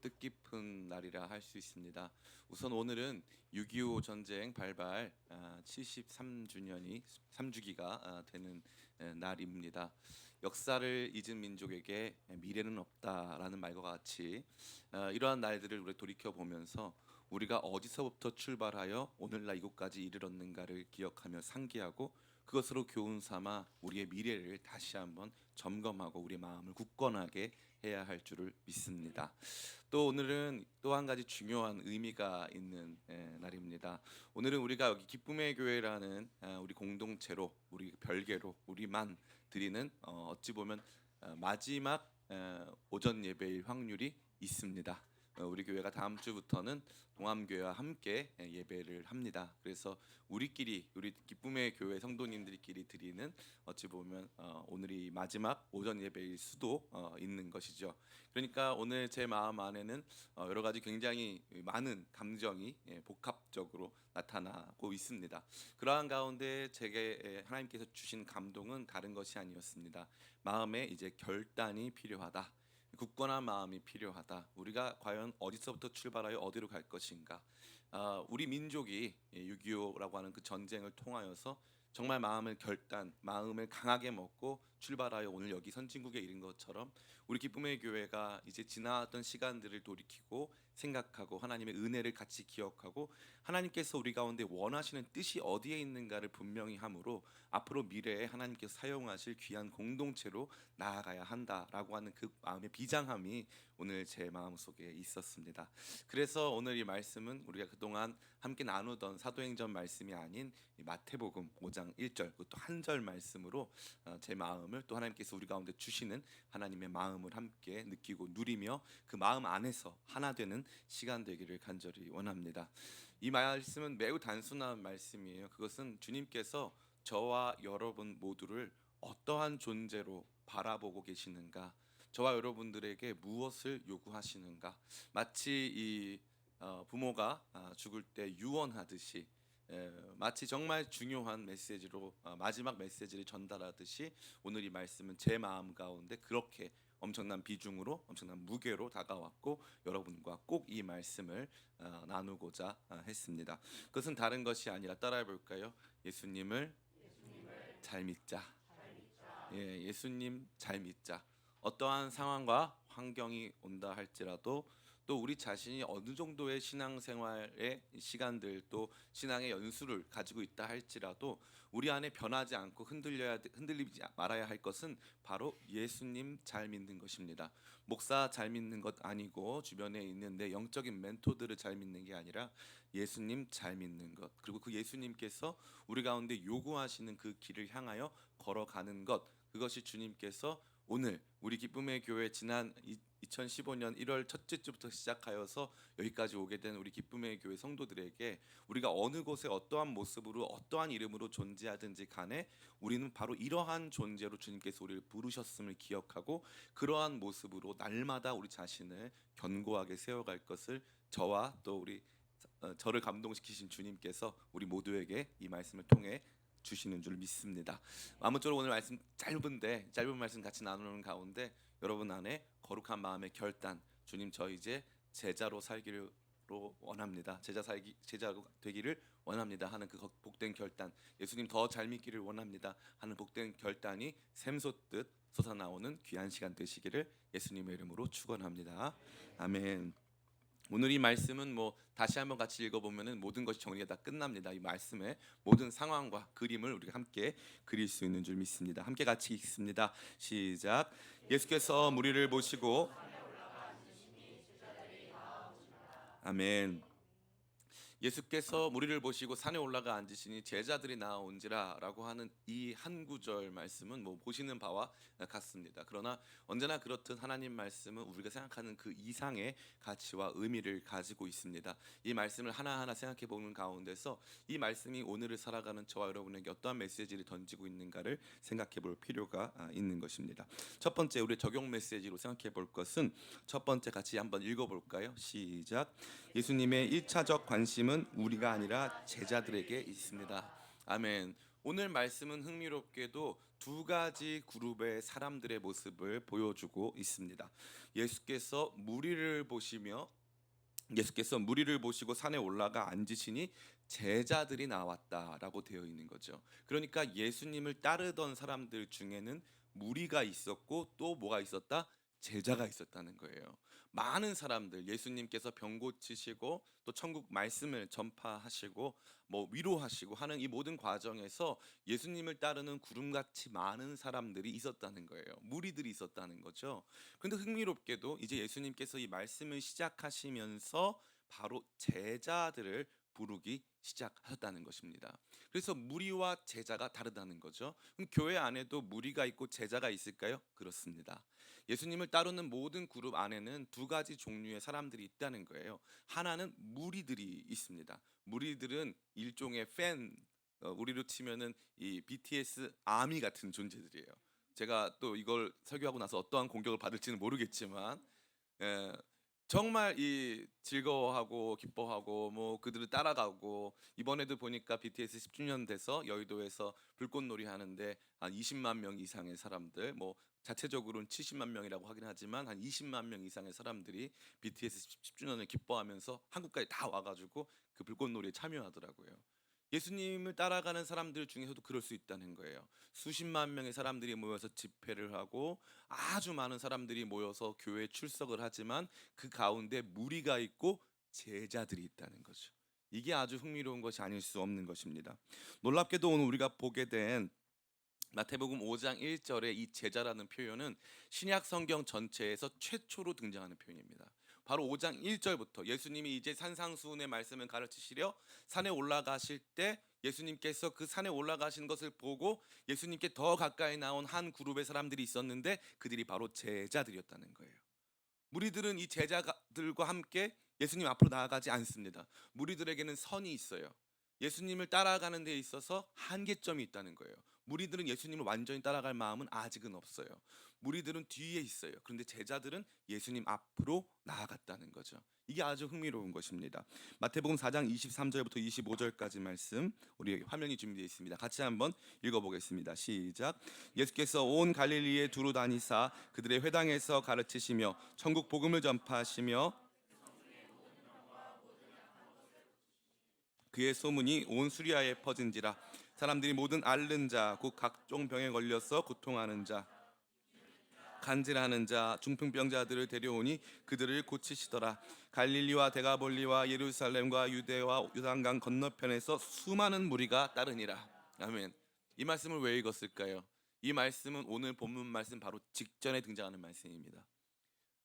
뜻깊은 날이라 할 수 있습니다. 우선 오늘은 6.25 전쟁 발발 73주년이 3주기가 되는 날입니다. 역사를 잊은 민족에게 미래는 없다라는 말과 같이 이러한 날들을 우리 돌이켜 보면서 우리가 어디서부터 출발하여 오늘날 이곳까지 이르렀는가를 기억하며 상기하고 그것으로 교훈 삼아 우리의 미래를 다시 한번 점검하고 우리 마음을 굳건하게 해야 할 줄을 믿습니다. 또 오늘은 또 한 가지 중요한 의미가 있는 날입니다. 오늘은 우리가 여기 기쁨의 교회라는 우리 공동체로 우리 별개로 우리만 드리는 어찌 보면 마지막 오전 예배일 확률이 있습니다. 우리 교회가 다음 주부터는 동암교회와 함께 예배를 합니다. 그래서 우리끼리 우리 기쁨의 교회 성도님들끼리 드리는 어찌 보면 오늘이 마지막 오전 예배일 수도 있는 것이죠. 그러니까 오늘 제 마음 안에는 여러 가지 굉장히 많은 감정이 복합적으로 나타나고 있습니다. 그러한 가운데 제게 하나님께서 주신 감동은 다른 것이 아니었습니다. 마음에 이제 결단이 필요하다. 굳건한 마음이 필요하다. 우리가 과연 어디서부터 출발하여 어디로 갈 것인가? 우리 민족이 6.25라고 하는 그 전쟁을 통하여서 정말 마음을 강하게 먹고 출발하여 오늘 여기 선진국에 이른 것처럼 우리 기쁨의 교회가 이제 지나왔던 시간들을 돌이키고 생각하고 하나님의 은혜를 같이 기억하고 하나님께서 우리 가운데 원하시는 뜻이 어디에 있는가를 분명히 함으로 앞으로 미래에 하나님께서 사용하실 귀한 공동체로 나아가야 한다라고 하는 그 마음의 비장함이 오늘 제 마음속에 있었습니다. 그래서 오늘 이 말씀은 우리가 그동안 함께 나누던 사도행전 말씀이 아닌 마태복음 5장 1절 그것도 한 절 말씀으로 제 마음을 또 하나님께서 우리 가운데 주시는 하나님의 마음을 함께 느끼고 누리며 그 마음 안에서 하나 되는 시간 되기를 간절히 원합니다. 이 말씀은 매우 단순한 말씀이에요. 그것은 주님께서 저와 여러분 모두를 어떠한 존재로 바라보고 계시는가, 저와 여러분들에게 무엇을 요구하시는가, 마치 이 부모가 죽을 때 유언하듯이 마치 정말 중요한 메시지로 마지막 메시지를 전달하듯이 오늘 이 말씀은 제 마음 가운데 그렇게 엄청난 비중으로 엄청난 무게로 다가왔고 여러분과 꼭 이 말씀을 나누고자 했습니다. 그것은 다른 것이 아니라 따라해 볼까요? 예수님을 잘 믿자. 예, 예수님 잘 믿자. 어떠한 상황과 환경이 온다 할지라도 또 우리 자신이 어느 정도의 신앙생활의 시간들 또 신앙의 연수를 가지고 있다 할지라도 우리 안에 변하지 않고 흔들리지 말아야 할 것은 바로 예수님 잘 믿는 것입니다. 목사 잘 믿는 것 아니고 주변에 있는 내 영적인 멘토들을 잘 믿는 게 아니라 예수님 잘 믿는 것, 그리고 그 예수님께서 우리 가운데 요구하시는 그 길을 향하여 걸어가는 것, 그것이 주님께서 오늘 우리 기쁨의 교회 지난 2015년 1월 첫째 주부터 시작하여서 여기까지 오게 된 우리 기쁨의 교회 성도들에게 우리가 어느 곳에 어떠한 모습으로 어떠한 이름으로 존재하든지 간에 우리는 바로 이러한 존재로 주님께서 우리를 부르셨음을 기억하고 그러한 모습으로 날마다 우리 자신을 견고하게 세워갈 것을 저와 또 우리 저를 감동시키신 주님께서 우리 모두에게 이 말씀을 통해 주시는 줄 믿습니다. 아무쪼록 오늘 말씀 짧은 말씀 같이 나누는 가운데 여러분 안에 거룩한 마음의 결단, 주님 저 이제 제자로 살기를 원합니다. 제자로 되기를 원합니다 하는 그 복된 결단, 예수님 더 잘 믿기를 원합니다 하는 복된 결단이 샘솟듯 솟아나오는 귀한 시간 되시기를 예수님의 이름으로 축원합니다. 아멘. 오늘 이 말씀은 다시 한번 같이 읽어보면은 모든 것이 정리가 다 끝납니다. 이 말씀의 모든 상황과 그림을 우리가 함께 그릴 수 있는 줄 믿습니다. 함께 같이 읽습니다. 시작. 예수께서 무리를 보시고 아멘. 예수께서 무리를 보시고 산에 올라가 앉으시니 제자들이 나아온지라라고 하는 이 한 구절 말씀은 보시는 바와 같습니다. 그러나 언제나 그렇듯 하나님 말씀은 우리가 생각하는 그 이상의 가치와 의미를 가지고 있습니다. 이 말씀을 하나하나 생각해 보는 가운데서 이 말씀이 오늘을 살아가는 저와 여러분에게 어떠한 메시지를 던지고 있는가를 생각해 볼 필요가 있는 것입니다. 첫 번째 우리 적용 메시지로 생각해 볼 것은 첫 번째 같이 한번 읽어 볼까요? 시작. 예수님의 1차적 관심은 우리가 아니라 제자들에게 있습니다. 아멘. 오늘 말씀은 흥미롭게도 두 가지 그룹의 사람들의 모습을 보여주고 있습니다. 예수께서 무리를 보시며 예수께서 무리를 보시고 산에 올라가 앉으시니 제자들이 나왔다라고 되어 있는 거죠. 그러니까 예수님을 따르던 사람들 중에는 무리가 있었고 또 뭐가 있었다? 제자가 있었다는 거예요. 많은 사람들 예수님께서 병 고치시고 또 천국 말씀을 전파하시고 뭐 위로하시고 하는 이 모든 과정에서 예수님을 따르는 구름같이 많은 사람들이 있었다는 거예요. 무리들이 있었다는 거죠. 근데 흥미롭게도 이제 예수님께서 이 말씀을 시작하시면서 바로 제자들을 부르기 시작하셨다는 것입니다. 그래서 무리와 제자가 다르다는 거죠. 그럼 교회 안에도 무리가 있고 제자가 있을까요? 그렇습니다. 예수님을 따르는 모든 그룹 안에는 두 가지 종류의 사람들이 있다는 거예요. 하나는 무리들이 있습니다. 무리들은 일종의 팬, 우리로 치면은 이 BTS 아미 같은 존재들이에요. 제가 또 이걸 설교하고 나서 어떠한 공격을 받을지는 모르겠지만 예, 정말 이 즐거워하고 기뻐하고 뭐 그들을 따라가고 이번에도 보니까 BTS 10주년 돼서 여의도에서 불꽃놀이 하는데 한 20만 명 이상의 사람들 뭐 자체적으로는 70만 명이라고 하긴 하지만 한 20만 명 이상의 사람들이 BTS 10주년을 기뻐하면서 한국까지 다 와가지고 그 불꽃놀이에 참여하더라고요. 예수님을 따라가는 사람들 중에서도 그럴 수 있다는 거예요. 수십만 명의 사람들이 모여서 집회를 하고 아주 많은 사람들이 모여서 교회에 출석을 하지만 그 가운데 무리가 있고 제자들이 있다는 거죠. 이게 아주 흥미로운 것이 아닐 수 없는 것입니다. 놀랍게도 오늘 우리가 보게 된 마태복음 5장 1절의 이 제자라는 표현은 신약 성경 전체에서 최초로 등장하는 표현입니다. 바로 5장 1절부터 예수님이 이제 산상수훈의 말씀을 가르치시려 산에 올라가실 때 예수님께서 그 산에 올라가신 것을 보고 예수님께 더 가까이 나온 한 그룹의 사람들이 있었는데 그들이 바로 제자들이었다는 거예요. 무리들은 이 제자들과 함께 예수님 앞으로 나아가지 않습니다. 무리들에게는 선이 있어요. 예수님을 따라가는 데 있어서 한계점이 있다는 거예요. 무리들은 예수님을 완전히 따라갈 마음은 아직은 없어요. 무리들은 뒤에 있어요. 그런데 제자들은 예수님 앞으로 나아갔다는 거죠. 이게 아주 흥미로운 것입니다. 마태복음 4장 23절부터 25절까지 말씀 우리 화면이 준비되어 있습니다. 같이 한번 읽어보겠습니다. 시작. 예수께서 온 갈릴리에 두루 다니사 그들의 회당에서 가르치시며 천국 복음을 전파하시며 그의 소문이 온 수리아에 퍼진지라. 사람들이 모든 앓는 자, 곧 각종 병에 걸려서 고통하는 자, 간질하는 자, 중풍병자들을 데려오니 그들을 고치시더라. 갈릴리와 데가볼리와 예루살렘과 유대와 요단강 건너편에서 수많은 무리가 따르니라. 아멘. 이 말씀을 왜 읽었을까요? 이 말씀은 오늘 본문 말씀 바로 직전에 등장하는 말씀입니다.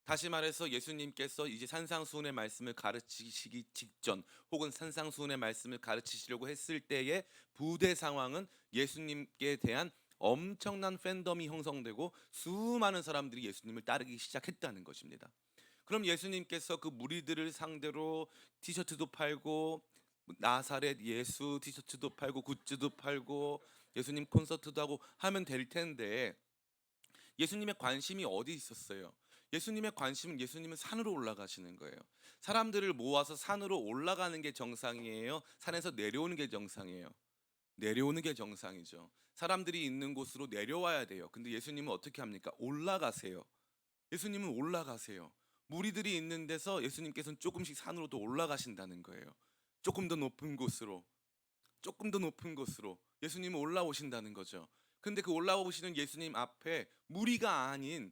다시 말해서 예수님께서 이제 산상수훈의 말씀을 가르치시기 직전 혹은 산상수훈의 말씀을 가르치시려고 했을 때의 부대 상황은 예수님께 대한 엄청난 팬덤이 형성되고 수많은 사람들이 예수님을 따르기 시작했다는 것입니다. 그럼 예수님께서 그 무리들을 상대로 티셔츠도 팔고 나사렛 예수 티셔츠도 팔고 굿즈도 팔고 예수님 콘서트도 하고 하면 될 텐데 예수님의 관심이 어디 있었어요? 예수님의 관심은 예수님은 산으로 올라가시는 거예요. 사람들을 모아서 산으로 올라가는 게 정상이에요. 산에서 내려오는 게 정상이에요. 내려오는 게 정상이죠. 사람들이 있는 곳으로 내려와야 돼요. 근데 예수님은 어떻게 합니까? 올라가세요. 예수님은 올라가세요. 무리들이 있는 데서 예수님께서는 조금씩 산으로 또 올라가신다는 거예요. 조금 더 높은 곳으로, 조금 더 높은 곳으로 예수님은 올라오신다는 거죠. 근데 그 올라오시는 예수님 앞에 무리가 아닌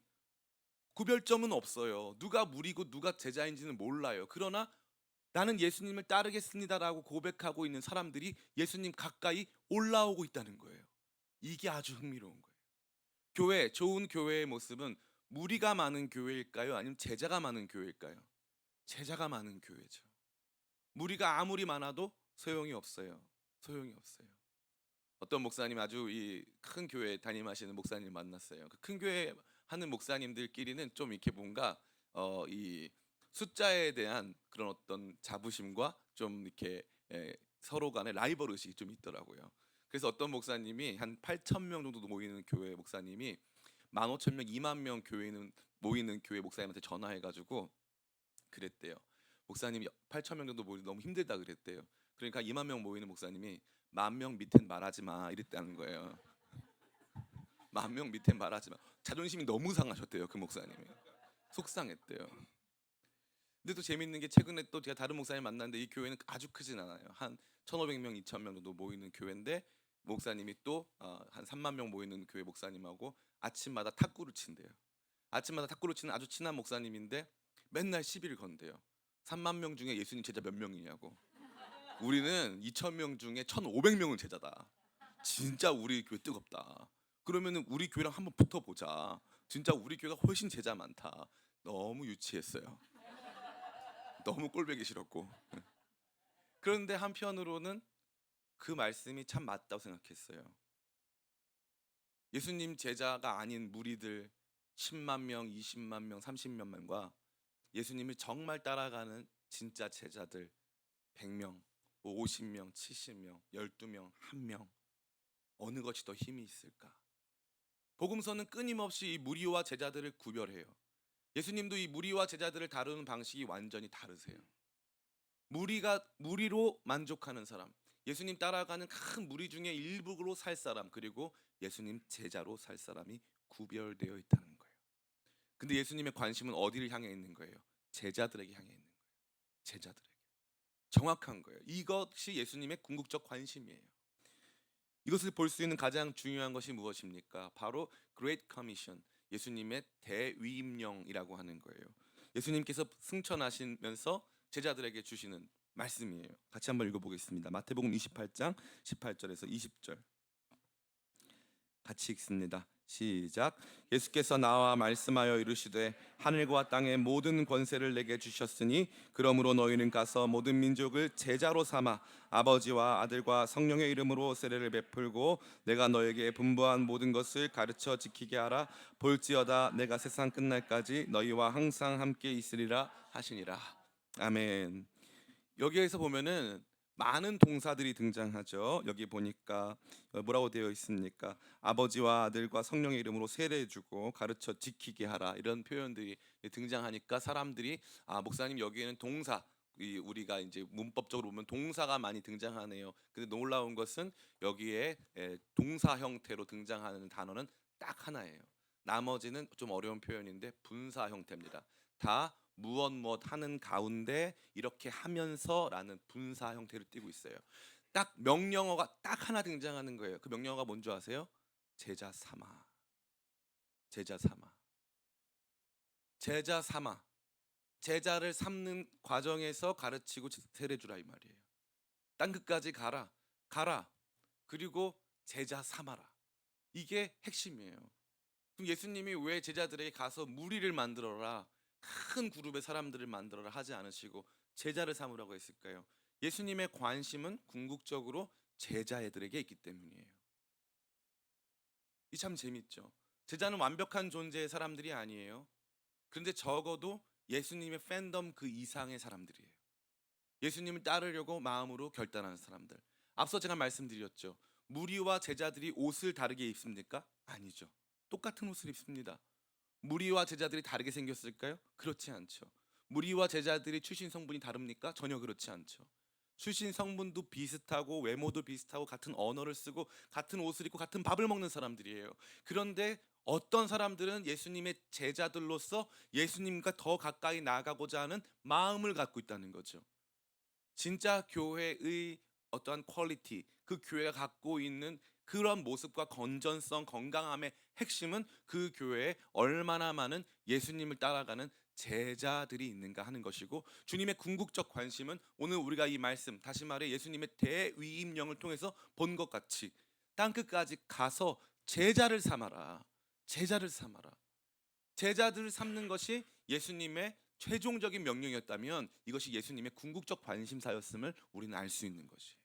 구별점은 없어요. 누가 무리고 누가 제자인지는 몰라요. 그러나 나는 예수님을 따르겠습니다라고 고백하고 있는 사람들이 예수님 가까이 올라오고 있다는 거예요. 이게 아주 흥미로운 거예요. 교회, 좋은 교회의 모습은 무리가 많은 교회일까요? 아니면 제자가 많은 교회일까요? 제자가 많은 교회죠. 무리가 아무리 많아도 소용이 없어요. 소용이 없어요. 어떤 목사님 아주 이 큰 교회 담임하시는 목사님 만났어요. 그 큰 교회 하는 목사님들끼리는 좀 이렇게 뭔가 이 숫자에 대한 그런 어떤 자부심과 좀 이렇게 서로 간의 라이벌 의식이 좀 있더라고요. 그래서 어떤 목사님이 한 8천 명 정도 모이는 교회 목사님이 15,000명, 2만 명 교회는 모이는 교회 목사님한테 전화해가지고 그랬대요. 목사님이 8천 명 정도 모이는 너무 힘들다 그랬대요. 그러니까 2만 명 모이는 목사님이 10,000명 밑엔 말하지 마 이랬다는 거예요. 만 명 밑에 말하지 마. 자존심이 너무 상하셨대요 그 목사님이. 속상했대요. 근데 또 재밌는 게 최근에 또 제가 다른 목사님 만났는데 이 교회는 아주 크진 않아요. 한 1,500명, 2,000명 정도 모이는 교회인데 목사님이 또 한 3만 명 모이는 교회 목사님하고 아침마다 탁구를 친대요. 아침마다 탁구를 치는 아주 친한 목사님인데 맨날 시비를 건대요. 3만 명 중에 예수님 제자 몇 명이냐고. 우리는 2,000명 중에 1,500명은 제자다. 진짜 우리 교회 뜨겁다. 그러면은 우리 교회랑 한번 붙어보자. 진짜 우리 교회가 훨씬 제자 많다. 너무 유치했어요. 너무 꼴보기 싫었고. 그런데 한편으로는 그 말씀이 참 맞다고 생각했어요. 예수님 제자가 아닌 무리들 10만 명, 20만 명, 30만 명과 예수님을 정말 따라가는 진짜 제자들 100명, 50명, 70명, 12명, 1명 어느 것이 더 힘이 있을까? 복음서는 끊임없이 이 무리와 제자들을 구별해요. 예수님도 이 무리와 제자들을 다루는 방식이 완전히 다르세요. 무리로 만족하는 사람, 예수님 따라가는 큰 무리 중에 일부로 살 사람, 그리고 예수님 제자로 살 사람이 구별되어 있다는 거예요. 근데 예수님의 관심은 어디를 향해 있는 거예요? 제자들에게 향해 있는 거예요. 제자들에게. 정확한 거예요. 이것이 예수님의 궁극적 관심이에요. 이것을 볼 수 있는 가장 중요한 것이 무엇입니까? 바로 Great Commission, 예수님의 대위임령이라고 하는 거예요. 예수님께서 승천하시면서 제자들에게 주시는 말씀이에요. 같이 한번 읽어보겠습니다. 마태복음 28장 18절에서 20절 같이 읽습니다. 시작. 예수께서 나와 말씀하여 이르시되 하늘과 땅의 모든 권세를 내게 주셨으니 그러므로 너희는 가서 모든 민족을 제자로 삼아 아버지와 아들과 성령의 이름으로 세례를 베풀고 내가 너에게 분부한 모든 것을 가르쳐 지키게 하라. 볼지어다 내가 세상 끝날까지 너희와 항상 함께 있으리라 하시니라. 아멘. 여기에서 보면은 많은 동사들이 등장하죠. 여기 보니까 뭐라고 되어 있습니까? 아버지와 아들과 성령의 이름으로 세례해주고 가르쳐 지키게 하라, 이런 표현들이 등장하니까 사람들이 목사님 여기에는 동사, 우리가 이제 문법적으로 보면 동사가 많이 등장하네요. 근데 놀라운 것은 여기에 동사 형태로 등장하는 단어는 딱 하나예요. 나머지는 좀 어려운 표현인데 분사 형태입니다. 다 무엇 하는 가운데 이렇게 하면서라는 분사 형태를 띠고 있어요. 딱 명령어가 딱 하나 등장하는 거예요. 그 명령어가 뭔지 아세요? 제자 삼아. 제자 삼아. 제자 삼아. 제자를 삼는 과정에서 가르치고 세례 주라 이 말이에요. 땅 끝까지 가라. 가라. 그리고 제자 삼아라. 이게 핵심이에요. 그럼 예수님이 왜 제자들에게 가서 무리를 만들어라, 큰 그룹의 사람들을 만들어라 하지 않으시고 제자를 삼으라고 했을까요? 예수님의 관심은 궁극적으로 제자애들에게 있기 때문이에요. 이 참 재밌죠. 제자는 완벽한 존재의 사람들이 아니에요. 그런데 적어도 예수님의 팬덤 그 이상의 사람들이에요. 예수님을 따르려고 마음으로 결단하는 사람들. 앞서 제가 말씀드렸죠. 무리와 제자들이 옷을 다르게 입습니까? 아니죠. 똑같은 옷을 입습니다. 무리와 제자들이 다르게 생겼을까요? 그렇지 않죠. 무리와 제자들이 출신 성분이 다릅니까? 전혀 그렇지 않죠. 출신 성분도 비슷하고 외모도 비슷하고 같은 언어를 쓰고 같은 옷을 입고 같은 밥을 먹는 사람들이에요. 그런데 어떤 사람들은 예수님의 제자들로서 예수님과 더 가까이 나아가고자 하는 마음을 갖고 있다는 거죠. 진짜 교회의 어떠한 퀄리티, 그 교회가 갖고 있는 그런 모습과 건전성, 건강함의 핵심은 그 교회에 얼마나 많은 예수님을 따라가는 제자들이 있는가 하는 것이고, 주님의 궁극적 관심은 오늘 우리가 이 말씀, 다시 말해 예수님의 대위임령을 통해서 본 것 같이 땅끝까지 가서 제자를 삼아라. 제자를 삼아라. 제자들을 삼는 것이 예수님의 최종적인 명령이었다면 이것이 예수님의 궁극적 관심사였음을 우리는 알 수 있는 것이에요.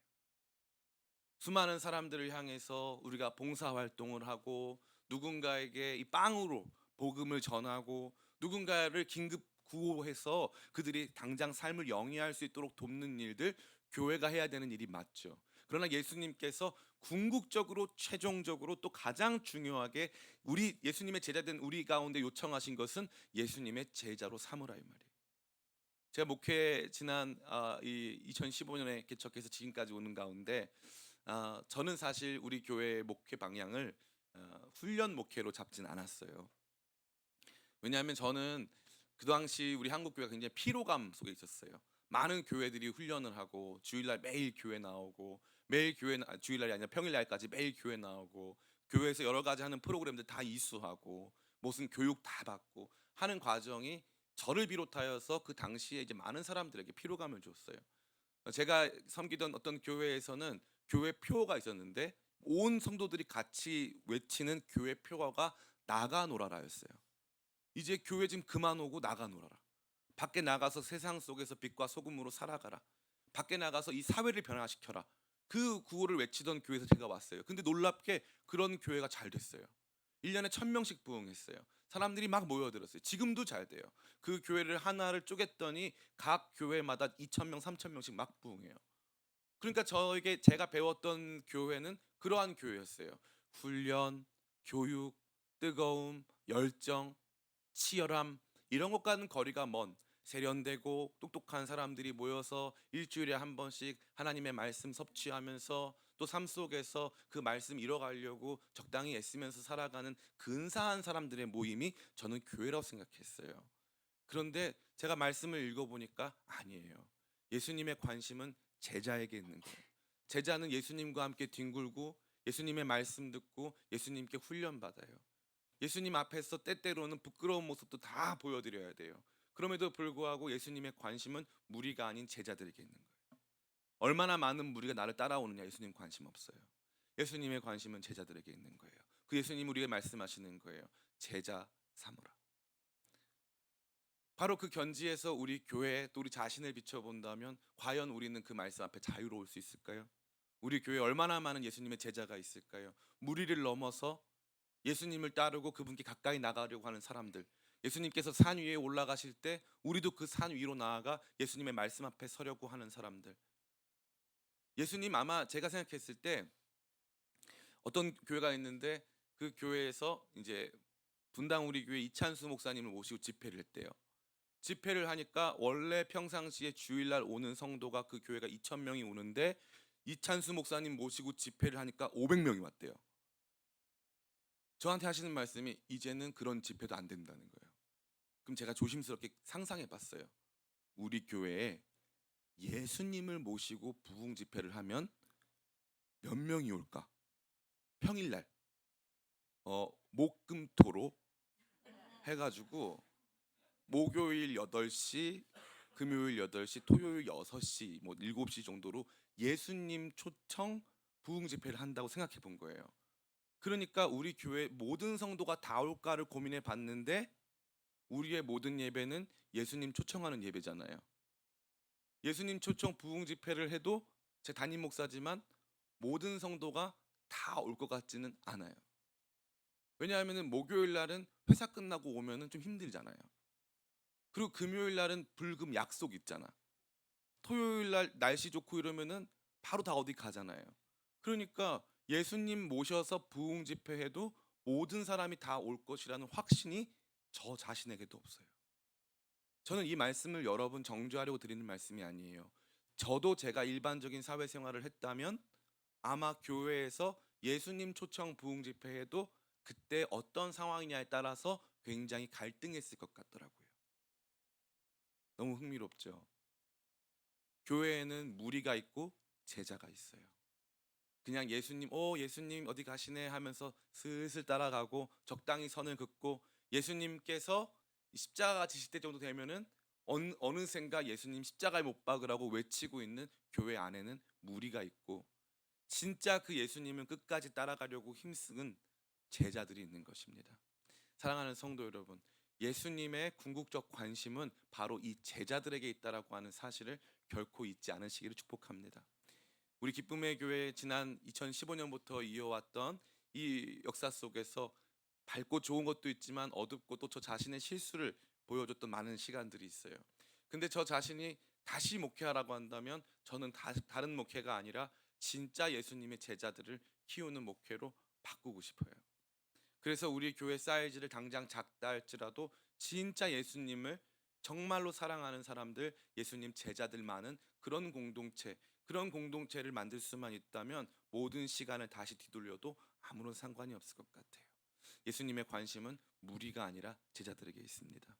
수많은 사람들을 향해서 우리가 봉사활동을 하고 누군가에게 이 빵으로 복음을 전하고 누군가를 긴급 구호해서 그들이 당장 삶을 영위할 수 있도록 돕는 일들, 교회가 해야 되는 일이 맞죠. 그러나 예수님께서 궁극적으로 최종적으로 또 가장 중요하게 우리 예수님의 제자된 우리 가운데 요청하신 것은 예수님의 제자로 삼으라 이 말이에요. 제가 목회 지난 2015년에 개척해서 지금까지 오는 가운데 저는 사실 우리 교회의 목회 방향을 훈련 목회로 잡진 않았어요. 왜냐하면 저는 그 당시 우리 한국 교회가 굉장히 피로감 속에 있었어요. 많은 교회들이 훈련을 하고 주일날 매일 교회 나오고 매일 주일날이 아니라 평일날까지 매일 교회 나오고 교회에서 여러 가지 하는 프로그램들 다 이수하고 무슨 교육 다 받고 하는 과정이 저를 비롯하여서 그 당시에 이제 많은 사람들에게 피로감을 줬어요. 제가 섬기던 어떤 교회에서는 교회 표어가 있었는데 온 성도들이 같이 외치는 교회 표어가 나가 놀아라였어요. 이제 교회 좀 그만 오고 나가 놀아라. 밖에 나가서 세상 속에서 빛과 소금으로 살아가라. 밖에 나가서 이 사회를 변화시켜라. 그 구호를 외치던 교회에서 제가 왔어요. 근데 놀랍게 그런 교회가 잘 됐어요. 1년에 1,000명씩 부흥했어요. 사람들이 막 모여들었어요. 지금도 잘 돼요. 그 교회를 하나를 쪼갰더니 각 교회마다 2,000명, 3,000명씩 막 부흥해요. 그러니까 저에게 제가 배웠던 교회는 그러한 교회였어요. 훈련, 교육, 뜨거움, 열정, 치열함 이런 것과는 거리가 먼 세련되고 똑똑한 사람들이 모여서 일주일에 한 번씩 하나님의 말씀 섭취하면서 또 삶 속에서 그 말씀 이뤄가려고 적당히 애쓰면서 살아가는 근사한 사람들의 모임이 저는 교회라고 생각했어요. 그런데 제가 말씀을 읽어보니까 아니에요. 예수님의 관심은 제자에게 있는 거예요. 제자는 예수님과 함께 뒹굴고 예수님의 말씀 듣고 예수님께 훈련받아요. 예수님 앞에서 때때로는 부끄러운 모습도 다 보여드려야 돼요. 그럼에도 불구하고 예수님의 관심은 무리가 아닌 제자들에게 있는 거예요. 얼마나 많은 무리가 나를 따라오느냐 예수님 관심 없어요. 예수님의 관심은 제자들에게 있는 거예요. 그 예수님 우리에게 말씀하시는 거예요. 제자 삼으라. 바로 그 견지에서 우리 교회 또 우리 자신을 비춰본다면 과연 우리는 그 말씀 앞에 자유로울 수 있을까요? 우리 교회에 얼마나 많은 예수님의 제자가 있을까요? 무리를 넘어서 예수님을 따르고 그분께 가까이 나가려고 하는 사람들. 예수님께서 산 위에 올라가실 때 우리도 그 산 위로 나아가 예수님의 말씀 앞에 서려고 하는 사람들. 예수님 아마 제가 생각했을 때 어떤 교회가 있는데 그 교회에서 이제 분당 우리 교회 이찬수 목사님을 모시고 집회를 했대요. 집회를 하니까 원래 평상시에 주일날 오는 성도가 그 교회가 2,000명이 오는데 이찬수 목사님 모시고 집회를 하니까 500명이 왔대요. 저한테 하시는 말씀이 이제는 그런 집회도 안 된다는 거예요. 그럼 제가 조심스럽게 상상해 봤어요. 우리 교회에 예수님을 모시고 부흥 집회를 하면 몇 명이 올까? 평일날 목금토로 해가지고 목요일 8시, 금요일 8시, 토요일 6시, 뭐 7시 정도로 예수님 초청 부흥 집회를 한다고 생각해 본 거예요. 그러니까 우리 교회 모든 성도가 다 올까를 고민해 봤는데 우리의 모든 예배는 예수님 초청하는 예배잖아요. 예수님 초청 부흥 집회를 해도 제 담임 목사지만 모든 성도가 다 올 것 같지는 않아요. 왜냐하면 목요일 날은 회사 끝나고 오면은 좀 힘들잖아요. 그리고 금요일 날은 불금 약속 있잖아. 토요일 날 날씨 좋고 이러면은 바로 다 어디 가잖아요. 그러니까 예수님 모셔서 부흥 집회해도 모든 사람이 다 올 것이라는 확신이 저 자신에게도 없어요. 저는 이 말씀을 여러분 정죄하려고 드리는 말씀이 아니에요. 저도 제가 일반적인 사회생활을 했다면 아마 교회에서 예수님 초청 부흥 집회에도 그때 어떤 상황이냐에 따라서 굉장히 갈등했을 것 같더라고요. 너무 흥미롭죠. 교회에는 무리가 있고 제자가 있어요. 그냥 예수님 어디 가시네 하면서 슬슬 따라가고 적당히 선을 긋고 예수님께서 십자가 지실 때 정도 되면은 어느샌가 예수님 십자가에 못 박으라고 외치고 있는 교회 안에는 무리가 있고 진짜 그 예수님을 끝까지 따라가려고 힘쓰는 제자들이 있는 것입니다. 사랑하는 성도 여러분, 예수님의 궁극적 관심은 바로 이 제자들에게 있다라고 하는 사실을 결코 잊지 않으시기를 축복합니다. 우리 기쁨의 교회 지난 2015년부터 이어왔던 이 역사 속에서 밝고 좋은 것도 있지만 어둡고 또 저 자신의 실수를 보여줬던 많은 시간들이 있어요. 근데 저 자신이 다시 목회하라고 한다면 저는 다른 목회가 아니라 진짜 예수님의 제자들을 키우는 목회로 바꾸고 싶어요. 그래서 우리 교회 사이즈를 당장 작다 할지라도 진짜 예수님을 정말로 사랑하는 사람들, 예수님 제자들 많은 그런 공동체를 만들 수만 있다면 모든 시간을 다시 뒤돌려도 아무런 상관이 없을 것 같아요. 예수님의 관심은 무리가 아니라 제자들에게 있습니다.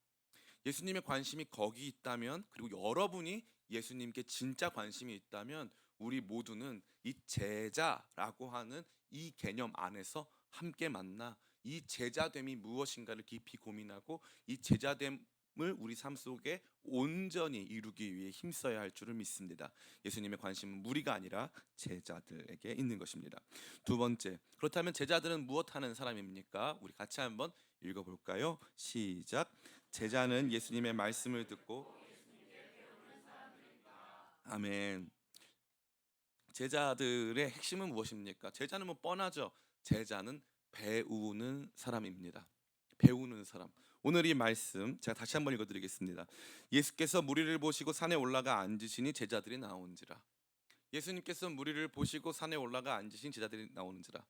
예수님의 관심이 거기 있다면, 그리고 여러분이 예수님께 진짜 관심이 있다면, 우리 모두는 이 제자라고 하는 이 개념 안에서 함께 만나 이 제자됨이 무엇인가를 깊이 고민하고 이 제자됨을 우리 삶 속에 온전히 이루기 위해 힘써야 할 줄을 믿습니다. 예수님의 관심은 무리가 아니라 제자들에게 있는 것입니다. 두 번째, 그렇다면 제자들은 무엇하는 사람입니까? 우리 같이 한번 읽어볼까요? 시작. 제자는 예수님의 말씀을 듣고, 아멘. 제자들의 핵심은 무엇입니까? 제자는 뭐 뻔하죠. 제자는 배우는 사람입니다. 배우는 사람. 오늘 이 말씀 제가 다시 한번 읽어드리겠습니다. 예수께서 무리를 보시고 산에 올라가 앉으시니 제자들이 나온지라. 예수님께서 무리를 보시고 산에 올라가 앉으신 제자들이 나오는지라.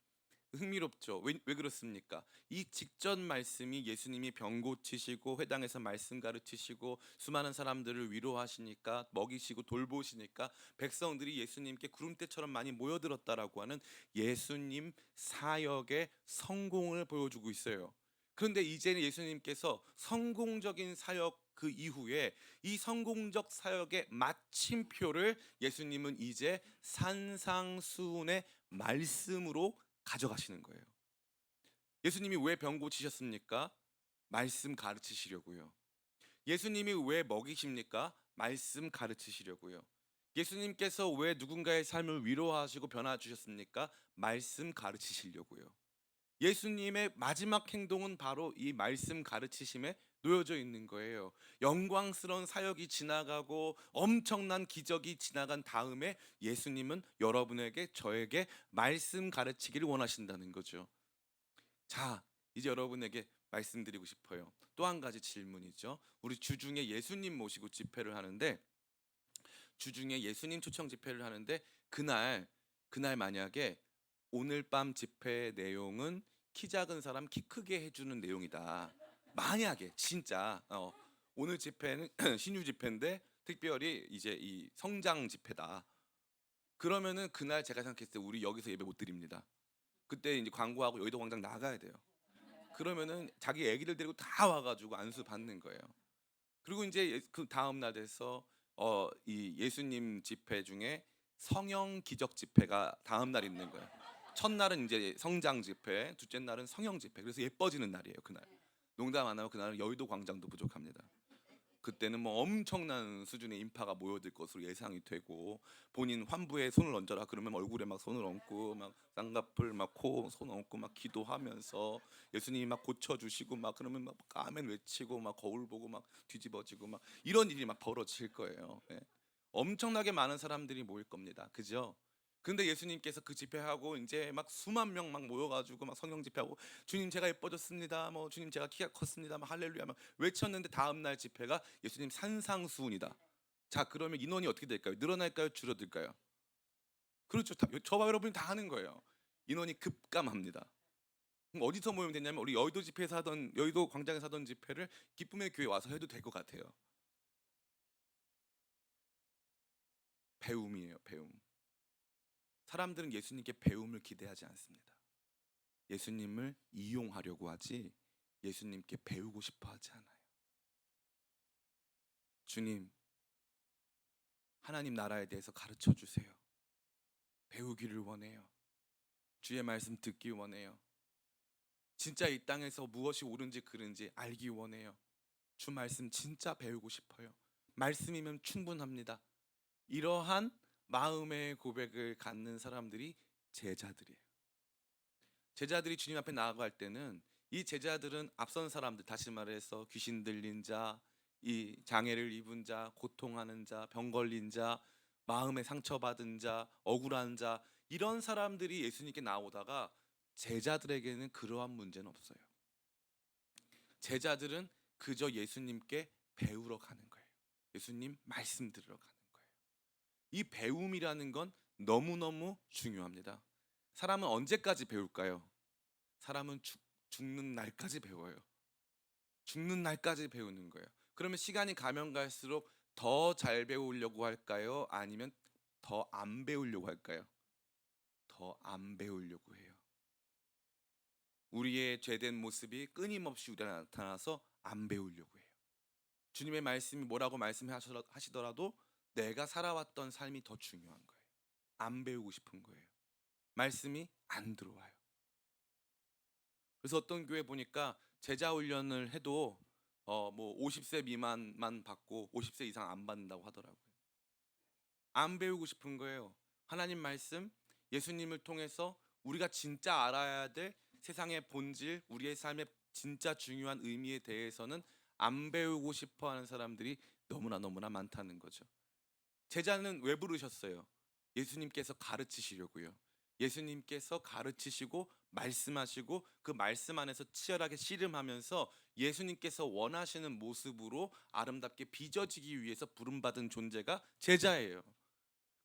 흥미롭죠. 왜 그렇습니까? 이 직전 말씀이 예수님이 병 고치시고 회당에서 말씀 가르치시고 수많은 사람들을 위로하시니까, 먹이시고 돌보시니까 백성들이 예수님께 구름대처럼 많이 모여들었다라고 하는 예수님 사역의 성공을 보여주고 있어요. 그런데 이제는 예수님께서 성공적인 사역 그 이후에 이 성공적 사역의 마침표를 예수님은 이제 산상수훈의 말씀으로 가져가시는 거예요. 예수님이 왜 병 고치셨습니까? 말씀 가르치시려고요. 예수님이 왜 먹이십니까? 말씀 가르치시려고요. 예수님께서 왜 누군가의 삶을 위로하시고 변화 주셨습니까? 말씀 가르치시려고요. 예수님의 마지막 행동은 바로 이 말씀 가르치심에 놓여져 있는 거예요. 영광스러운 사역이 지나가고 엄청난 기적이 지나간 다음에 예수님은 여러분에게, 저에게 말씀 가르치기를 원하신다는 거죠. 자, 이제 여러분에게 말씀드리고 싶어요. 또 한 가지 질문이죠. 우리 주중에 예수님 모시고 집회를 하는데, 주중에 예수님 초청 집회를 하는데, 그날 만약에 오늘 밤 집회 내용은 키 작은 사람 키 크게 해주는 내용이다. 만약에 진짜 오늘 집회는 신유 집회인데 특별히 이제 이 성장 집회다. 그러면은 그날 제가 생각했을 때 우리 여기서 예배 못 드립니다. 그때 이제 광고하고 여의도 광장 나가야 돼요. 그러면은 자기 애기들 데리고 다 와가지고 안수 받는 거예요. 그리고 이제 그 다음 날 돼서 이 예수님 집회 중에 성형 기적 집회가 다음 날 있는 거예요. 첫날은 이제 성장 집회, 둘째 날은 성형 집회. 그래서 예뻐지는 날이에요, 그날. 농담 안 하고 그날은 여의도 광장도 부족합니다. 그때는 뭐 엄청난 수준의 인파가 모여들 것으로 예상이 되고, 본인 환부에 손을 얹어라 그러면 얼굴에 막 손을 얹고 막 쌍꺼풀 막 코 손 얹고 막 기도하면서 예수님이 막 고쳐주시고 막 그러면 막 아멘 외치고 막 거울 보고 막 뒤집어지고 막 이런 일이 막 벌어질 거예요. 예. 엄청나게 많은 사람들이 모일 겁니다. 그죠? 근데 예수님께서 그 집회하고 이제 막 수만 명 막 모여가지고 막 성령 집회하고, 주님 제가 예뻐졌습니다, 뭐 주님 제가 키가 컸습니다, 막 할렐루야 막 외쳤는데 다음 날 집회가 예수님 산상수훈이다. 자, 그러면 인원이 어떻게 될까요? 늘어날까요? 줄어들까요? 그렇죠. 저와 여러분이 다 하는 거예요. 인원이 급감합니다. 그럼 어디서 모이면 되냐면 우리 여의도 집회에서 하던, 여의도 광장에서 하던 집회를 기쁨의 교회 와서 해도 될 것 같아요. 배움이에요, 배움. 사람들은 예수님께 배움을 기대하지 않습니다. 예수님을 이용하려고 하지 예수님께 배우고 싶어 하지 않아요. 주님, 하나님 나라에 대해서 가르쳐 주세요. 배우기를 원해요. 주의 말씀 듣기 원해요. 진짜 이 땅에서 무엇이 옳은지 그른지 알기 원해요. 주 말씀 진짜 배우고 싶어요. 말씀이면 충분합니다. 이러한 마음의 고백을 갖는 사람들이 제자들이에요. 제자들이 주님 앞에 나아갈 때는 이 제자들은 앞선 사람들, 다시 말해서 귀신 들린 자, 이 장애를 입은 자, 고통하는 자, 병 걸린 자, 마음에 상처받은 자, 억울한 자, 이런 사람들이 예수님께 나오다가 제자들에게는 그러한 문제는 없어요. 제자들은 그저 예수님께 배우러 가는 거예요. 예수님 말씀 들으러 가는 거예요. 이 배움이라는 건 너무너무 중요합니다. 사람은 언제까지 배울까요? 사람은 죽는 날까지 배워요. 죽는 날까지 배우는 거예요. 그러면 시간이 가면 갈수록 더 잘 배우려고 할까요? 아니면 더 안 배우려고 할까요? 더 안 배우려고 해요. 우리의 죄된 모습이 끊임없이 우리에 나타나서 안 배우려고 해요. 주님의 말씀이 뭐라고 말씀하시더라도 내가 살아왔던 삶이 더 중요한 거예요. 안 배우고 싶은 거예요. 말씀이 안 들어와요. 그래서 어떤 교회 보니까 제자 훈련을 해도 뭐 50세 미만만 받고 50세 이상 안 받는다고 하더라고요. 안 배우고 싶은 거예요. 하나님 말씀, 예수님을 통해서 우리가 진짜 알아야 될 세상의 본질, 우리의 삶의 진짜 중요한 의미에 대해서는 안 배우고 싶어 하는 사람들이 너무나 많다는 거죠. 제자는 왜 부르셨어요? 예수님께서 가르치시려고요. 예수님께서 가르치시고 말씀하시고 그 말씀 안에서 치열하게 씨름하면서 예수님께서 원하시는 모습으로 아름답게 빚어지기 위해서 부름받은 존재가 제자예요.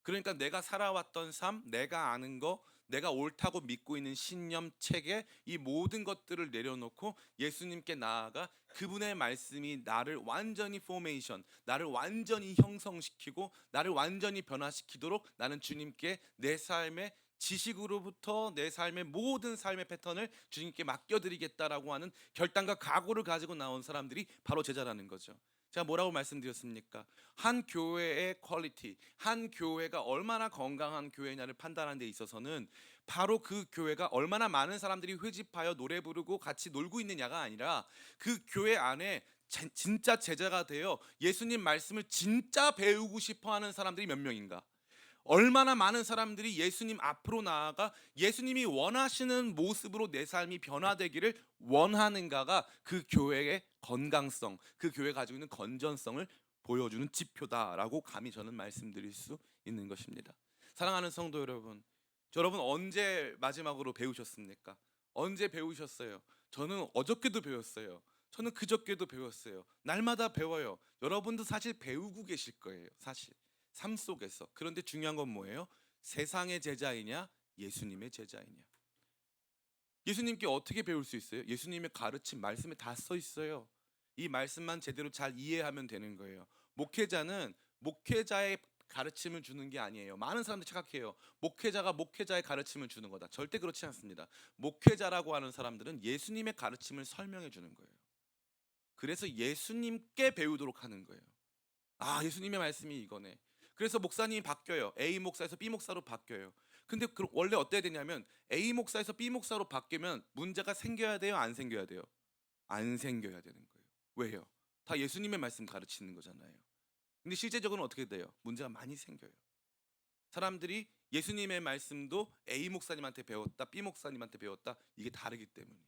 그러니까 내가 살아왔던 삶, 내가 아는 거, 내가 옳다고 믿고 있는 신념, 체계, 이 모든 것들을 내려놓고 예수님께 나아가 그분의 말씀이 나를 완전히 포메이션, 나를 완전히 형성시키고 나를 완전히 변화시키도록 나는 주님께 내 삶의 지식으로부터 내 삶의 모든 삶의 패턴을 주님께 맡겨드리겠다라고 하는 결단과 각오를 가지고 나온 사람들이 바로 제자라는 거죠. 제가 뭐라고 말씀드렸습니까? 한 교회의 퀄리티, 한 교회가 얼마나 건강한 교회냐를 판단하는 데 있어서는 바로 그 교회가 얼마나 많은 사람들이 회집하여 노래 부르고 같이 놀고 있느냐가 아니라 그 교회 안에 진짜 제자가 되어 예수님 말씀을 진짜 배우고 싶어 하는 사람들이 몇 명인가? 얼마나 많은 사람들이 예수님 앞으로 나아가 예수님이 원하시는 모습으로 내 삶이 변화되기를 원하는가가 그 교회의 건강성, 그 교회가 가지고 있는 건전성을 보여주는 지표다라고 감히 저는 말씀드릴 수 있는 것입니다. 사랑하는 성도 여러분, 여러분 언제 마지막으로 배우셨습니까? 언제 배우셨어요? 저는 어저께도 배웠어요. 저는 그저께도 배웠어요. 날마다 배워요. 여러분도 사실 배우고 계실 거예요. 사실 삶 속에서. 그런데 중요한 건 뭐예요? 세상의 제자이냐 예수님의 제자이냐. 예수님께 어떻게 배울 수 있어요? 예수님의 가르침 말씀에 다 써 있어요. 이 말씀만 제대로 잘 이해하면 되는 거예요. 목회자는 목회자의 가르침을 주는 게 아니에요. 많은 사람들이 착각해요. 목회자가 목회자의 가르침을 주는 거다. 절대 그렇지 않습니다. 목회자라고 하는 사람들은 예수님의 가르침을 설명해 주는 거예요. 그래서 예수님께 배우도록 하는 거예요. 아, 예수님의 말씀이 이거네. 그래서 목사님이 바뀌어요. A 목사에서 B 목사로 바뀌어요. 근데 원래 어때야 되냐면 A 목사에서 B 목사로 바뀌면 문제가 생겨야 돼요, 안 생겨야 돼요? 안 생겨야 되는 거예요. 왜요? 다 예수님의 말씀 가르치는 거잖아요. 근데 실제적으로는 어떻게 돼요? 문제가 많이 생겨요. 사람들이 예수님의 말씀도 A 목사님한테 배웠다, B 목사님한테 배웠다, 이게 다르기 때문이에요.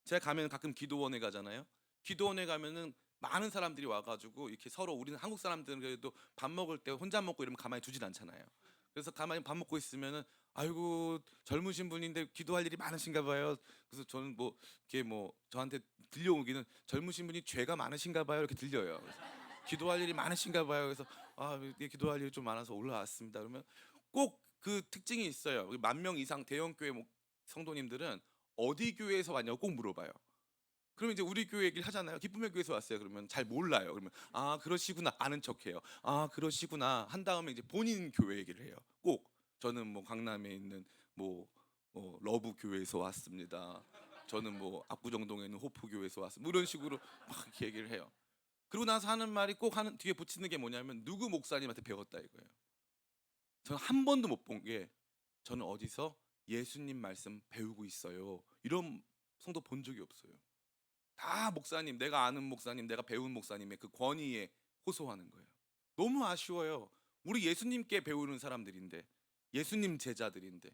제가 가면 가끔 기도원에 가잖아요. 기도원에 가면은 많은 사람들이 와가지고 이렇게 서로 우리는 한국 사람들은 그래도 밥 먹을 때 혼자 먹고 이러면 가만히 두진 않잖아요. 그래서 가만히 밥 먹고 있으면은 아이고 젊으신 분인데 기도할 일이 많으신가 봐요. 그래서 저는 뭐 이렇게 뭐 저한테 들려오기는 젊으신 분이 죄가 많으신가 봐요 이렇게 들려요. 그래서 기도할 일이 많으신가 봐요. 그래서 아, 기도할 일이 좀 많아서 올라왔습니다. 그러면 꼭 그 특징이 있어요. 10,000명 이상 대형 교회 성도님들은 어디 교회에서 왔냐고 꼭 물어봐요. 그러면 이제 우리 교회 얘기를 하잖아요. 기쁨의 교회에서 왔어요. 그러면 잘 몰라요. 그러면 아 그러시구나 아는 척해요. 아 그러시구나 한 다음에 이제 본인 교회 얘기를 해요. 꼭 저는 뭐 강남에 있는 뭐 러브 교회에서 왔습니다. 저는 뭐 압구정동에 있는 호프 교회에서 왔습니다. 뭐 이런 식으로 막 이렇게 얘기를 해요. 그리고 나서 하는 말이 꼭 하는 뒤에 붙이는 게 뭐냐면 누구 목사님한테 배웠다 이거예요. 저는 한 번도 못 본 게 저는 어디서 예수님 말씀 배우고 있어요. 이런 성도 본 적이 없어요. 다 목사님, 내가 아는 목사님, 내가 배운 목사님의 그 권위에 호소하는 거예요. 너무 아쉬워요. 우리 예수님께 배우는 사람들인데, 예수님 제자들인데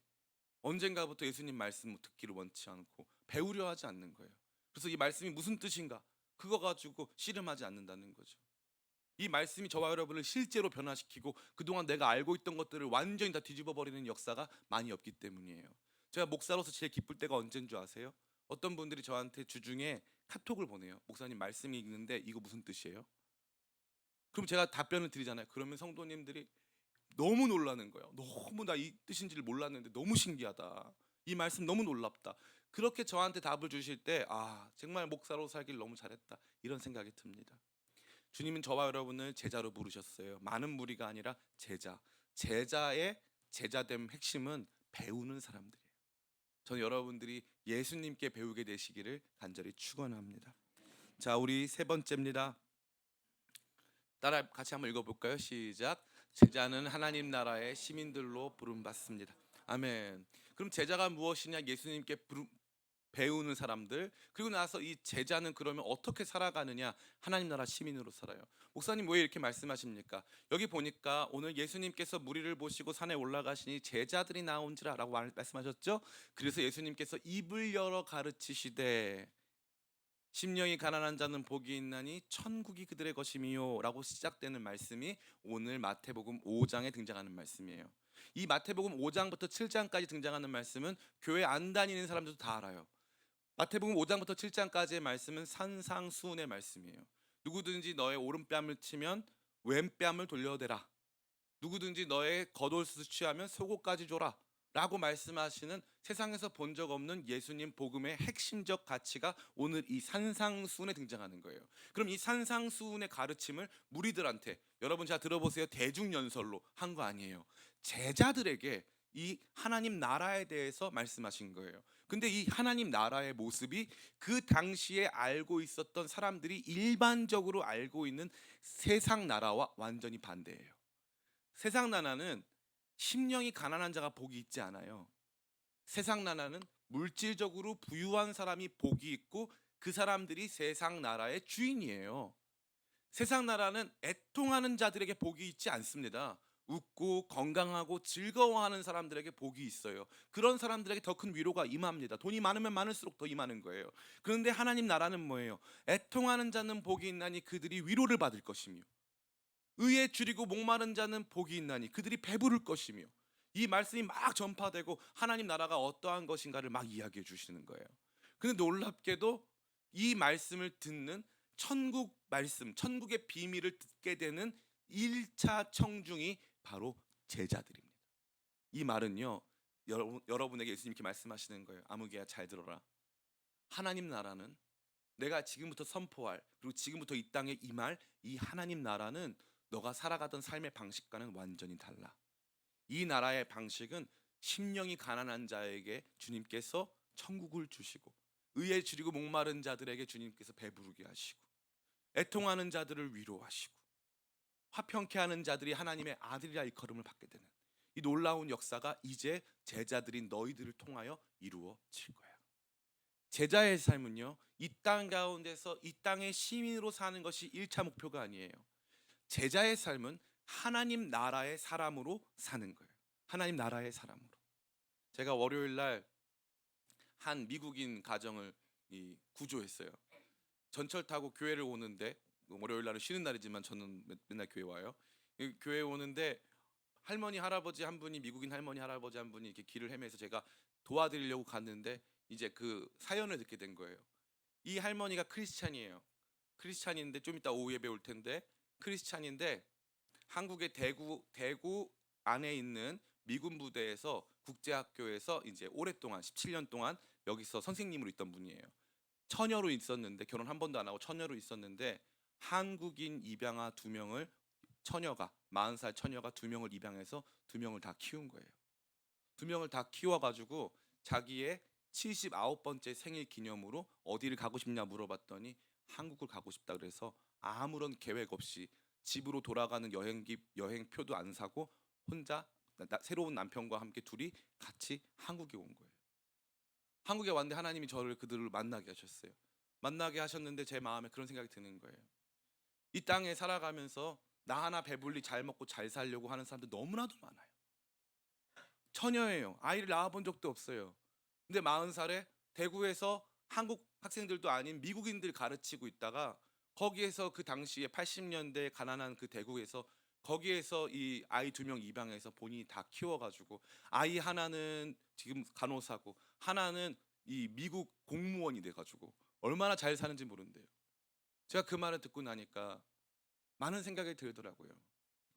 언젠가부터 예수님 말씀 듣기를 원치 않고 배우려 하지 않는 거예요. 그래서 이 말씀이 무슨 뜻인가? 그거 가지고 씨름하지 않는다는 거죠. 이 말씀이 저와 여러분을 실제로 변화시키고 그동안 내가 알고 있던 것들을 완전히 다 뒤집어 버리는 역사가 많이 없기 때문이에요. 제가 목사로서 제일 기쁠 때가 언제인 줄 아세요? 어떤 분들이 저한테 주중에 카톡을 보내요. 목사님 말씀이 있는데 이거 무슨 뜻이에요? 그럼 제가 답변을 드리잖아요. 그러면 성도님들이 너무 놀라는 거예요. 너무 나 이 뜻인지를 몰랐는데 너무 신기하다. 이 말씀 너무 놀랍다. 그렇게 저한테 답을 주실 때 아, 정말 목사로 살길 너무 잘했다. 이런 생각이 듭니다. 주님은 저와 여러분을 제자로 부르셨어요. 많은 무리가 아니라 제자. 제자의 제자됨 핵심은 배우는 사람들이에요. 저는 여러분들이 예수님께 배우게 되시기를 간절히 축원합니다. 자, 우리 세 번째입니다. 따라 같이 한번 읽어볼까요? 시작. 제자는 하나님 나라의 시민들로 부름받습니다. 아멘. 그럼 제자가 무엇이냐? 예수님께 배우는 사람들. 그리고 나서 이 제자는 그러면 어떻게 살아가느냐? 하나님 나라 시민으로 살아요. 목사님 왜 이렇게 말씀하십니까? 여기 보니까 오늘 예수님께서 무리를 보시고 산에 올라가시니 제자들이 나온지라라고 말씀하셨죠? 그래서 예수님께서 입을 열어 가르치시되 심령이 가난한 자는 복이 있나니 천국이 그들의 것이미요 라고 시작되는 말씀이 오늘 마태복음 5장에 등장하는 말씀이에요. 이 마태복음 5장부터 7장까지 등장하는 말씀은 교회 안 다니는 사람들도 다 알아요. 마태복음 5장부터 7장까지의 말씀은 산상수훈의 말씀이에요. 누구든지 너의 오른뺨을 치면 왼뺨을 돌려대라. 누구든지 너의 겉옷을 취하면 속옷까지 줘라 라고 말씀하시는 세상에서 본 적 없는 예수님 복음의 핵심적 가치가 오늘 이 산상수훈에 등장하는 거예요. 그럼 이 산상수훈의 가르침을 무리들한테, 여러분 잘 들어보세요, 대중연설로 한 거 아니에요. 제자들에게 이 하나님 나라에 대해서 말씀하신 거예요. 근데 이 하나님 나라의 모습이 그 당시에 알고 있었던 사람들이 일반적으로 알고 있는 세상 나라와 완전히 반대예요. 세상 나라는 심령이 가난한 자가 복이 있지 않아요. 세상 나라는 물질적으로 부유한 사람이 복이 있고 그 사람들이 세상 나라의 주인이에요. 세상 나라는 애통하는 자들에게 복이 있지 않습니다. 웃고 건강하고 즐거워하는 사람들에게 복이 있어요. 그런 사람들에게 더 큰 위로가 임합니다. 돈이 많으면 많을수록 더 임하는 거예요. 그런데 하나님 나라는 뭐예요? 애통하는 자는 복이 있나니 그들이 위로를 받을 것이며 의에 줄이고 목마른 자는 복이 있나니 그들이 배부를 것이며, 이 말씀이 막 전파되고 하나님 나라가 어떠한 것인가를 막 이야기해 주시는 거예요. 근데 놀랍게도 이 말씀을 듣는 천국 말씀, 천국의 비밀을 듣게 되는 1차 청중이 바로 제자들입니다. 이 말은요, 여러분에게 예수님께 말씀하시는 거예요. 아무개야 잘 들어라. 하나님 나라는, 내가 지금부터 선포할, 그리고 지금부터 이 땅에 임할 이 하나님 나라는 너가 살아가던 삶의 방식과는 완전히 달라. 이 나라의 방식은 심령이 가난한 자에게 주님께서 천국을 주시고, 의에 줄이고 목마른 자들에게 주님께서 배부르게 하시고, 애통하는 자들을 위로하시고, 화평케 하는 자들이 하나님의 아들이라 일컬음을 받게 되는 이 놀라운 역사가 이제 제자들인 너희들을 통하여 이루어질 거야. 제자의 삶은요, 이 땅 가운데서 이 땅의 시민으로 사는 것이 1차 목표가 아니에요. 제자의 삶은 하나님 나라의 사람으로 사는 거예요. 하나님 나라의 사람으로. 제가 월요일 날 한 미국인 가정을 구조했어요. 전철 타고 교회를 오는데, 월요일 날은 쉬는 날이지만 저는 맨날 교회 와요. 교회 오는데 할머니 할아버지 한 분이, 미국인 할머니 할아버지 한 분이 이렇게 길을 헤매서 제가 도와드리려고 갔는데 이제 그 사연을 듣게 된 거예요. 이 할머니가 크리스찬이에요. 크리스찬인데 좀 이따 오후 예배 올 텐데 크리스찬인데 한국의 대구 안에 있는 미군 부대에서 국제학교에서 이제 오랫동안 17년 동안 여기서 선생님으로 있던 분이에요. 처녀로 있었는데, 결혼 한 번도 안 하고 처녀로 있었는데, 한국인 입양아 2명을, 처녀가 40살 처녀가 2명을 입양해서 2명을 다 키운 거예요. 2명을 다 키워가지고 자기의 79번째 생일 기념으로 어디를 가고 싶냐 물어봤더니 한국을 가고 싶다 그래서 아무런 계획 없이 집으로 돌아가는 여행표도 안 사고 혼자 새로운 남편과 함께 둘이 같이 한국에 온 거예요. 한국에 왔는데 하나님이 그들을 만나게 하셨어요. 만나게 하셨는데 제 마음에 그런 생각이 드는 거예요. 이 땅에 살아가면서 나 하나 배불리 잘 먹고 잘 살려고 하는 사람들 너무나도 많아요. 처녀예요. 아이를 낳아본 적도 없어요. 근데 40살에 대구에서 한국 학생들도 아닌 미국인들 가르치고 있다가, 거기에서 그 당시에 80년대 가난한 그 대구에서, 거기에서 이 아이 2명 입양해서 본인이 다 키워가지고 아이 하나는 지금 간호사고 하나는 이 미국 공무원이 돼가지고 얼마나 잘 사는지 모른대요. 제가 그 말을 듣고 나니까 많은 생각이 들더라고요.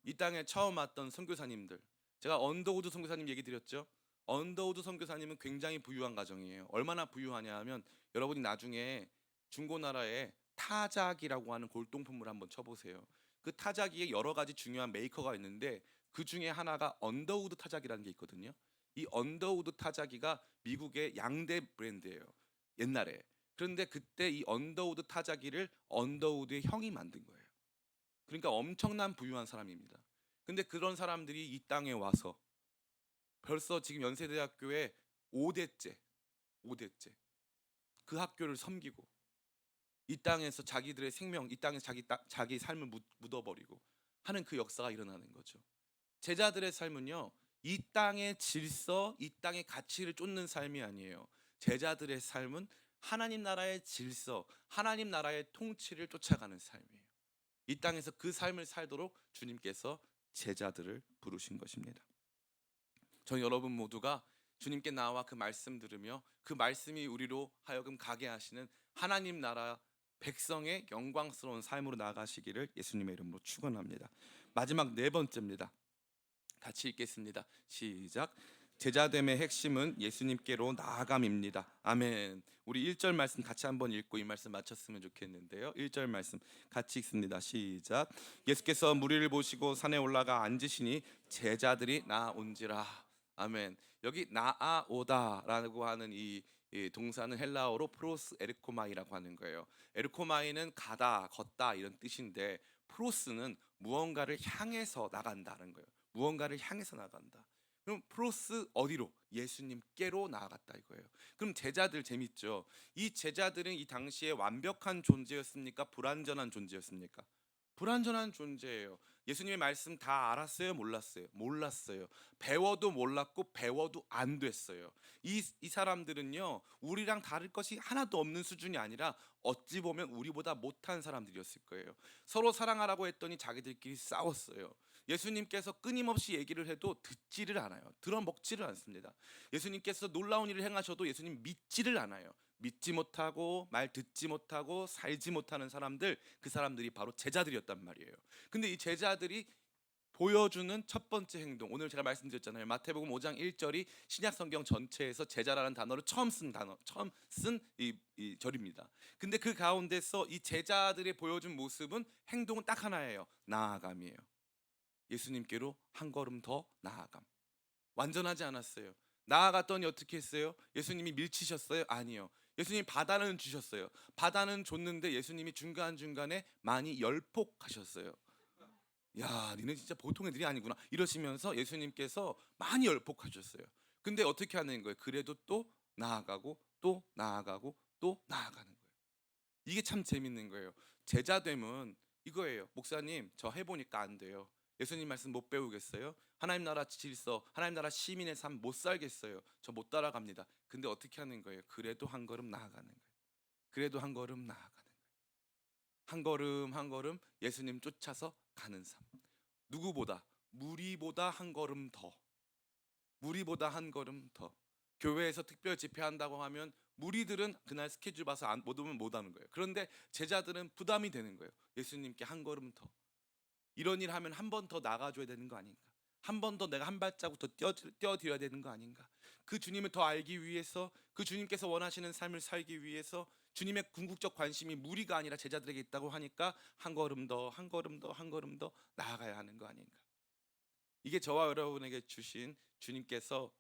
이 땅에 처음 왔던 선교사님들, 제가 언더우드 선교사님 얘기 드렸죠. 언더우드 선교사님은 굉장히 부유한 가정이에요. 얼마나 부유하냐 하면, 여러분이 나중에 중고나라에 타작이라고 하는 골동품을 한번 쳐보세요. 그 타작기에 여러 가지 중요한 메이커가 있는데 그 중에 하나가 언더우드 타작이라는 게 있거든요. 이 언더우드 타자기가 미국의 양대 브랜드예요. 옛날에. 그런데 그때 이 언더우드 타자기를 언더우드의 형이 만든 거예요. 그러니까 엄청난 부유한 사람입니다. 근데 그런 사람들이 이 땅에 와서 벌써 지금 연세대학교에 5대째, 5대째 그 학교를 섬기고 이 땅에서 자기들의 생명, 이 땅에서 자기 삶을 묻어버리고 하는 그 역사가 일어나는 거죠. 제자들의 삶은요, 이 땅의 질서, 이 땅의 가치를 쫓는 삶이 아니에요. 제자들의 삶은 하나님 나라의 질서, 하나님 나라의 통치를 쫓아가는 삶이에요. 이 땅에서 그 삶을 살도록 주님께서 제자들을 부르신 것입니다. 저 여러분 모두가 주님께 나와 그 말씀 들으며 그 말씀이 우리로 하여금 가게 하시는 하나님 나라 백성의 영광스러운 삶으로 나아가시기를 예수님의 이름으로 축원합니다. 마지막 네 번째입니다. 같이 읽겠습니다. 시작. 제자됨의 핵심은 예수님께로 나아감입니다. 아멘. 우리 1절 말씀 같이 한번 읽고 이 말씀 마쳤으면 좋겠는데요. 1절 말씀 같이 읽습니다. 시작. 예수께서 무리를 보시고 산에 올라가 앉으시니 제자들이 나온지라. 아멘. 여기 나아오다라고 하는 이 동사는 헬라어로 프로스 에르코마이라고 하는 거예요. 에르코마이는 가다, 걷다 이런 뜻인데 프로스는 무언가를 향해서 나간다는 거예요. 무언가를 향해서 나간다. 그럼 프로스 어디로? 예수님께로 나아갔다 이거예요. 그럼 제자들 재밌죠? 이 제자들은 이 당시에 완벽한 존재였습니까? 불완전한 존재였습니까? 불완전한 존재예요. 예수님의 말씀 다 알았어요? 몰랐어요? 몰랐어요. 배워도 몰랐고 배워도 안 됐어요. 이 사람들은요, 우리랑 다를 것이 하나도 없는 수준이 아니라 어찌 보면 우리보다 못한 사람들이었을 거예요. 서로 사랑하라고 했더니 자기들끼리 싸웠어요. 예수님께서 끊임없이 얘기를 해도 듣지를 않아요. 들어먹지를 않습니다. 예수님께서 놀라운 일을 행하셔도 예수님 믿지를 않아요. 믿지 못하고 말 듣지 못하고 살지 못하는 사람들, 그 사람들이 바로 제자들이었단 말이에요. 근데 이 제자들이 보여주는 첫 번째 행동, 오늘 제가 말씀드렸잖아요. 마태복음 5장 1절이 신약 성경 전체에서 제자라는 단어를 처음 쓴 이 절입니다. 근데 그 가운데서 이 제자들이 보여준 모습은 행동은 딱 하나예요. 나아감이에요. 예수님께로 한 걸음 더 나아감. 완전하지 않았어요. 나아갔더니 어떻게 했어요? 예수님이 밀치셨어요? 아니요. 예수님 바다는 주셨어요. 바다는 줬는데 예수님이 중간중간에 많이 열폭하셨어요. 야, 니는 진짜 보통 애들이 아니구나 이러시면서 예수님께서 많이 열폭하셨어요. 근데 어떻게 하는 거예요? 그래도 또 나아가고 또 나아가고 또 나아가는 거예요. 이게 참 재밌는 거예요. 제자됨은 이거예요. 목사님, 저 해보니까 안 돼요. 예수님 말씀 못 배우겠어요? 하나님 나라 질서, 하나님 나라 시민의 삶 못 살겠어요. 저 못 따라갑니다. 근데 어떻게 하는 거예요? 그래도 한 걸음 나아가는 거예요. 그래도 한 걸음 나아가는 거예요. 한 걸음 한 걸음 예수님 쫓아서 가는 삶. 누구보다, 무리보다 한 걸음 더, 무리보다 한 걸음 더. 교회에서 특별 집회한다고 하면 무리들은 그날 스케줄 봐서 못 오면 못 하는 거예요. 그런데 제자들은 부담이 되는 거예요. 예수님께 한 걸음 더. 이런 일 하면 한 번 더 나가줘야 되는 거 아닌가? 한 번 더 내가 한 발자국 더 뛰어드려야 되는 거 아닌가? 그 주님을 더 알기 위해서, 그 주님께서 원하시는 삶을 살기 위해서 주님의 궁극적 관심이 무리가 아니라 제자들에게 있다고 하니까 한 걸음 더, 한 걸음 더, 한 걸음 더 나아가야 하는 거 아닌가? 이게 저와 여러분에게 주신 주님께서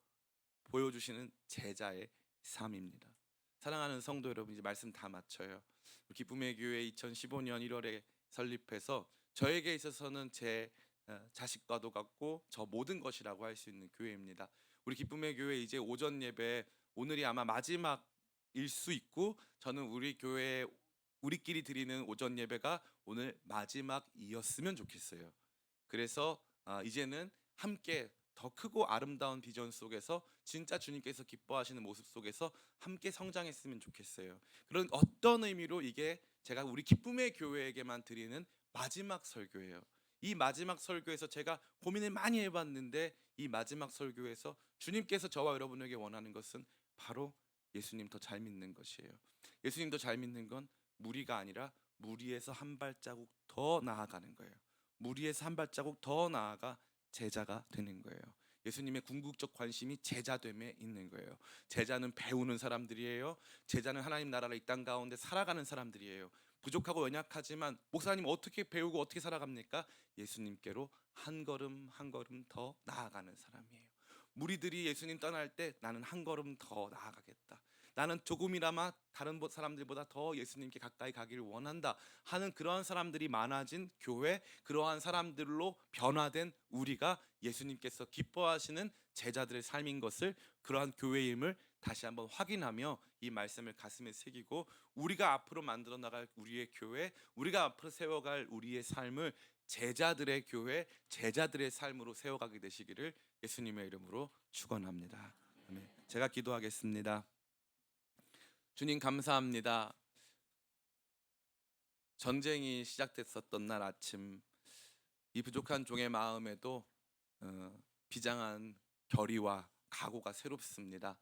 보여주시는 제자의 삶입니다. 사랑하는 성도 여러분, 이제 말씀 다 마쳐요. 기쁨의 교회 2015년 1월에 설립해서 저에게 있어서는 제 자식과도 같고 저 모든 것이라고 할 수 있는 교회입니다. 우리 기쁨의 교회 이제 오전 예배, 오늘이 아마 마지막일 수 있고, 저는 우리 교회 우리끼리 드리는 오전 예배가 오늘 마지막이었으면 좋겠어요. 그래서 이제는 함께 더 크고 아름다운 비전 속에서 진짜 주님께서 기뻐하시는 모습 속에서 함께 성장했으면 좋겠어요. 그런 어떤 의미로 이게 제가 우리 기쁨의 교회에게만 드리는 마지막 설교예요. 이 마지막 설교에서 제가 고민을 많이 해봤는데, 이 마지막 설교에서 주님께서 저와 여러분에게 원하는 것은 바로 예수님 더 잘 믿는 것이에요. 예수님 더 잘 믿는 건 무리가 아니라 무리에서 한 발자국 더 나아가는 거예요. 무리에서 한 발자국 더 나아가 제자가 되는 거예요. 예수님의 궁극적 관심이 제자됨에 있는 거예요. 제자는 배우는 사람들이에요. 제자는 하나님 나라를 이 땅 가운데 살아가는 사람들이에요. 부족하고 연약하지만 목사님 어떻게 배우고 어떻게 살아갑니까? 예수님께로 한 걸음 한 걸음 더 나아가는 사람이에요. 무리들이 예수님 떠날 때 나는 한 걸음 더 나아가겠다. 나는 조금이나마 다른 사람들보다 더 예수님께 가까이 가기를 원한다 하는 그러한 사람들이 많아진 교회, 그러한 사람들로 변화된 우리가 예수님께서 기뻐하시는 제자들의 삶인 것을, 그러한 교회임을 다시 한번 확인하며 이 말씀을 가슴에 새기고 우리가 앞으로 만들어 나갈 우리의 교회, 우리가 앞으로 세워갈 우리의 삶을 제자들의 교회, 제자들의 삶으로 세워가게 되시기를 예수님의 이름으로 축원합니다. 아멘. 제가 기도하겠습니다. 주님 감사합니다. 전쟁이 시작됐었던 날 아침, 이 부족한 종의 마음에도 비장한 결의와 각오가 새롭습니다.